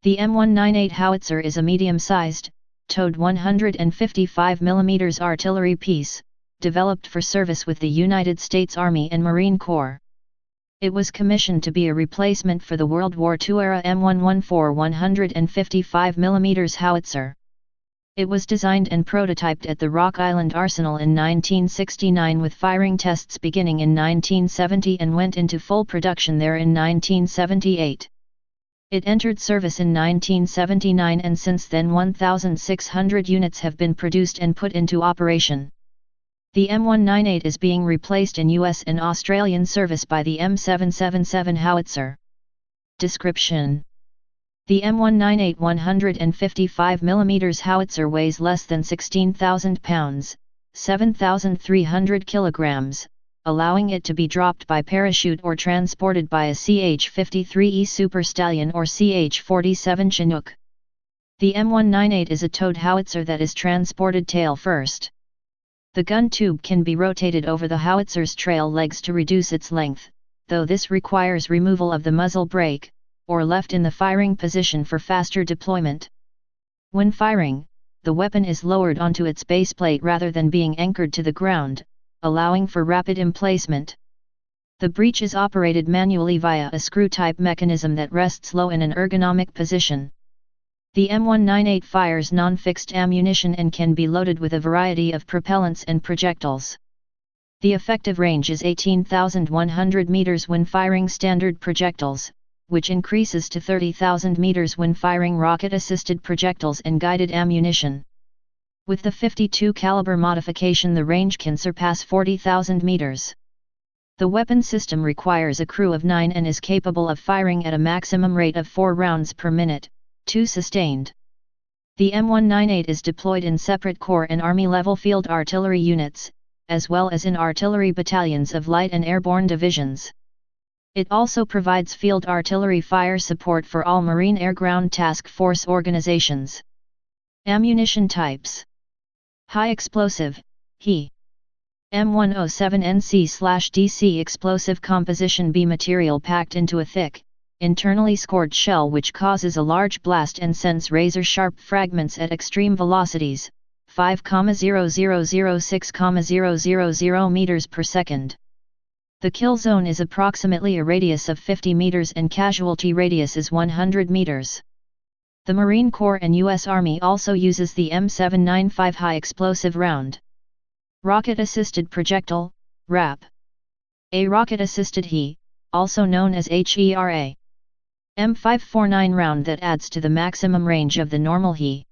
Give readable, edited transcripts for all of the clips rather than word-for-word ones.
The M198 Howitzer is a medium-sized, towed 155 mm artillery piece, developed for service with the United States Army and Marine Corps. It was commissioned to be a replacement for the World War II-era M114 155 mm howitzer. It was designed and prototyped at the Rock Island Arsenal in 1969 with firing tests beginning in 1970 and went into full production there in 1978. It entered service in 1979 and since then 1,600 units have been produced and put into operation. The M198 is being replaced in US and Australian service by the M777 Howitzer. Description: the M198 155 mm howitzer weighs less than 16,000 pounds, 7,300 kilograms, allowing it to be dropped by parachute or transported by a CH-53E Super Stallion or CH-47 Chinook. The M198 is a towed howitzer that is transported tail first. The gun tube can be rotated over the howitzer's trail legs to reduce its length, though this requires removal of the muzzle brake, or left in the firing position for faster deployment. When firing, the weapon is lowered onto its baseplate rather than being anchored to the ground, allowing for rapid emplacement. The breech is operated manually via a screw-type mechanism that rests low in an ergonomic position. The M198 fires non-fixed ammunition and can be loaded with a variety of propellants and projectiles. The effective range is 18,100 meters when firing standard projectiles, which increases to 30,000 meters when firing rocket-assisted projectiles and guided ammunition. With the .52 caliber modification, the range can surpass 40,000 meters. The weapon system requires a crew of 9 and is capable of firing at a maximum rate of 4 rounds per minute, 2 sustained. The M198 is deployed in separate Corps and Army-level field artillery units, as well as in artillery battalions of light and airborne divisions. It also provides field artillery fire support for all Marine Air-Ground Task Force organizations. Ammunition types: high explosive, HE. M107NC/DC explosive composition B material packed into a thick, internally scored shell which causes a large blast and sends razor-sharp fragments at extreme velocities, 5,0006,000 meters per second. The kill zone is approximately a radius of 50 meters and casualty radius is 100 meters. The Marine Corps and U.S. Army also uses the M795 high explosive round. Rocket-assisted projectile, RAP. A rocket-assisted HE, also known as HERA. M549 round that adds to the maximum range of the normal HE.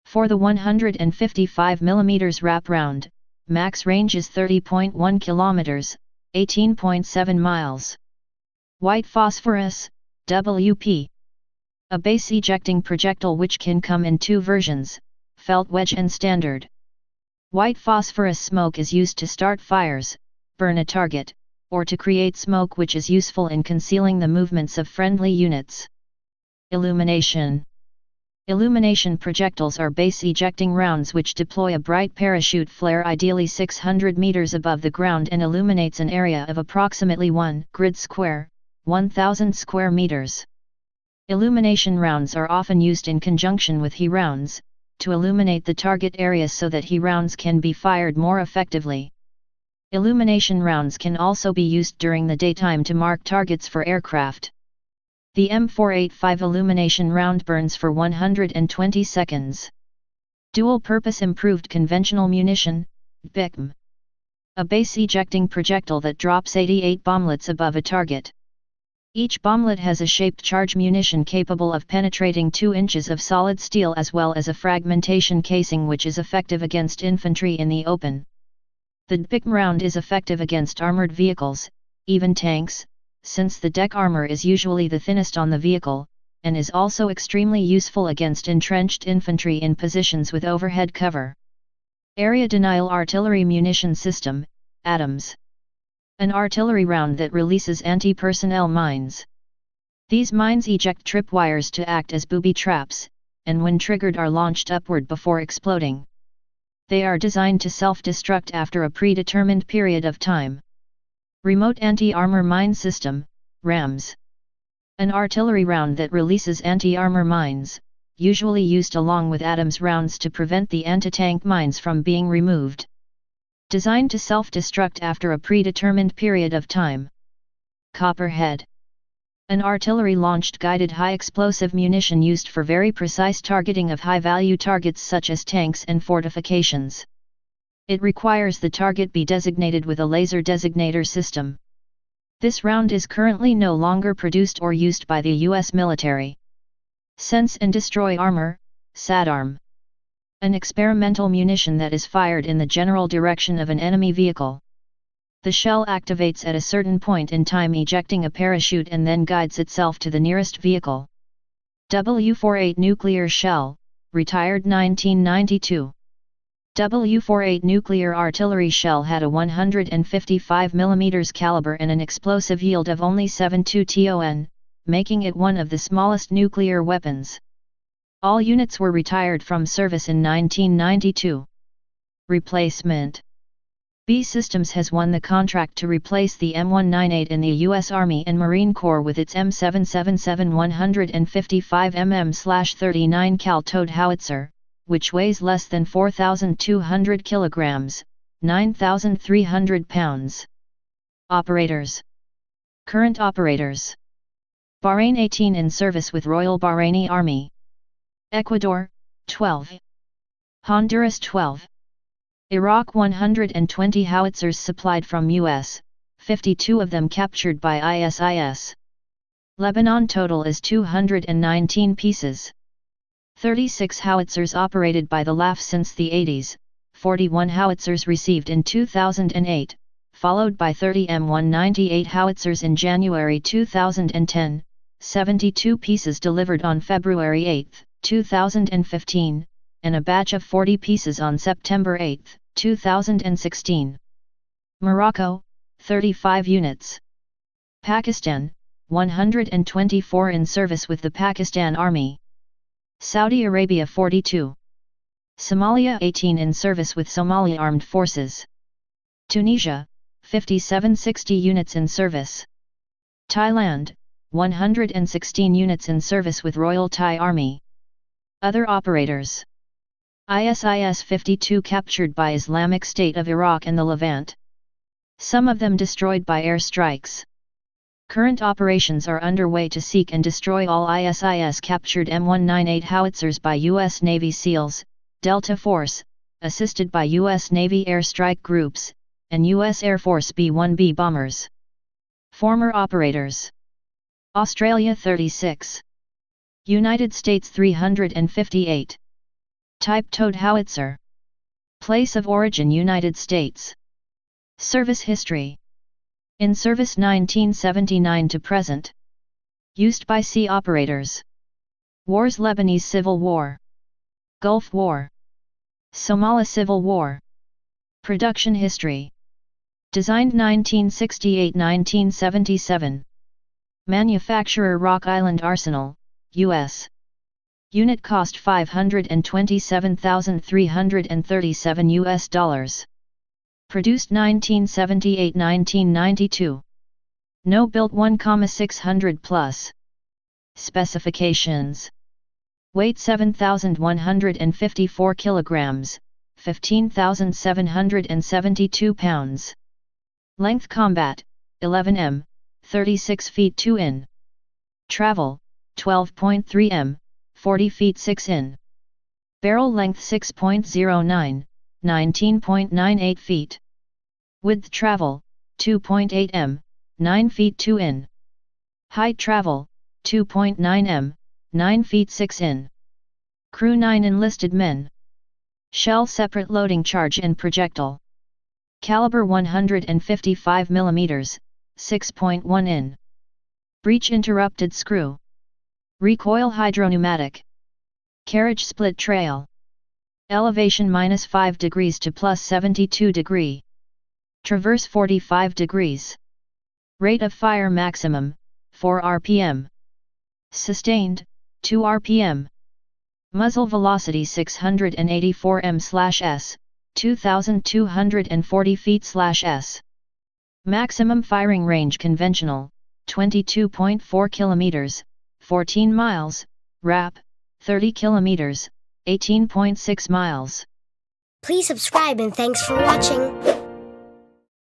For the 155 mm RAP round, max range is 30.1 kilometers, 18.7 miles. White phosphorus, WP. A base ejecting projectile which can come in 2 versions, felt wedge and standard. White phosphorus smoke is used to start fires, burn a target, or to create smoke which is useful in concealing the movements of friendly units. Illumination. Illumination projectiles are base ejecting rounds which deploy a bright parachute flare ideally 600 meters above the ground and illuminates an area of approximately 1 grid square, 1,000 square meters. Illumination rounds are often used in conjunction with HE rounds, to illuminate the target area so that HE rounds can be fired more effectively. Illumination rounds can also be used during the daytime to mark targets for aircraft. The M485 illumination round burns for 120 seconds. Dual-purpose improved conventional munition, BICM. A base ejecting projectile that drops 88 bomblets above a target. Each bomblet has a shaped charge munition capable of penetrating 2 inches of solid steel as well as a fragmentation casing which is effective against infantry in the open. The BICM round is effective against armored vehicles, even tanks, since the deck armor is usually the thinnest on the vehicle, and is also extremely useful against entrenched infantry in positions with overhead cover. Area Denial Artillery Munition System, ADAMS. An artillery round that releases anti-personnel mines. These mines eject tripwires to act as booby traps, and when triggered are launched upward before exploding. They are designed to self-destruct after a predetermined period of time. Remote Anti-Armor Mine System, RAMS. An artillery round that releases anti-armor mines, usually used along with Adams rounds to prevent the anti-tank mines from being removed. Designed to self-destruct after a predetermined period of time. Copperhead. An artillery-launched guided high-explosive munition used for very precise targeting of high-value targets such as tanks and fortifications. It requires the target be designated with a laser designator system. This round is currently no longer produced or used by the U.S. military. Sense and Destroy Armor, SADARM. An experimental munition that is fired in the general direction of an enemy vehicle. The shell activates at a certain point in time, ejecting a parachute, and then guides itself to the nearest vehicle. W-48 Nuclear Shell, retired 1992. W-48 nuclear artillery shell had a 155 mm caliber and an explosive yield of only 7.2 ton, making it one of the smallest nuclear weapons. All units were retired from service in 1992. Replacement. B Systems has won the contract to replace the M198 in the U.S. Army and Marine Corps with its M777 155 mm/39 cal towed howitzer, which weighs less than 4,200 kilograms, 9,300 pounds. Operators. Current operators. Bahrain 18 in service with Royal Bahraini Army. Ecuador, 12. Honduras 12. Iraq 120 howitzers supplied from U.S., 52 of them captured by ISIS. Lebanon total is 219 pieces. 36 howitzers operated by the LAF since the 80s, 41 howitzers received in 2008, followed by 30 M198 howitzers in January 2010, 72 pieces delivered on February 8, 2015, and a batch of 40 pieces on September 8, 2016. Morocco, 35 units. Pakistan, 124 in service with the Pakistan Army. Saudi Arabia 42. Somalia 18 in service with Somali Armed Forces. Tunisia, 57 60 units in service. Thailand, 116 units in service with Royal Thai Army. Other operators. ISIS 52 captured by Islamic State of Iraq and the Levant. Some of them destroyed by air strikes. Current operations are underway to seek and destroy all ISIS captured M198 howitzers by U.S. Navy SEALs, Delta Force, assisted by U.S. Navy airstrike groups, and U.S. Air Force B-1B bombers. Former operators. Australia 36. United States 358. Type towed howitzer. Place of origin United States. Service history. In service 1979 to present. Used by sea operators. Wars: Lebanese Civil War, Gulf War, Somali Civil War. Production history. Designed 1968-1977. Manufacturer: Rock Island Arsenal, U.S. Unit cost $527,337 US. Produced 1978-1992. No built 1,600 plus. Specifications. Weight 7,154 kilograms, 15,772 pounds. Length combat, 11 m, 36 feet 2 in. Travel, 12.3 m, 40 feet 6 in. Barrel length 6.09, 19.98 feet. Width travel, 2.8 m, 9 feet 2 in. Height travel, 2.9 m, 9 feet 6 in. Crew 9 enlisted men. Shell separate loading charge and projectile. Caliber 155 mm, 6.1 in. Breech interrupted screw. Recoil hydropneumatic. Carriage split trail. Elevation -5 degrees to +72 degree. Traverse 45 degrees. Rate of fire maximum, 4 rpm. Sustained, 2 rpm. Muzzle velocity 684 m/s, 2240 feet/s. Maximum firing range conventional, 22.4 kilometers, 14 miles, rap, 30 kilometers, 18.6 miles. Please subscribe and thanks for watching.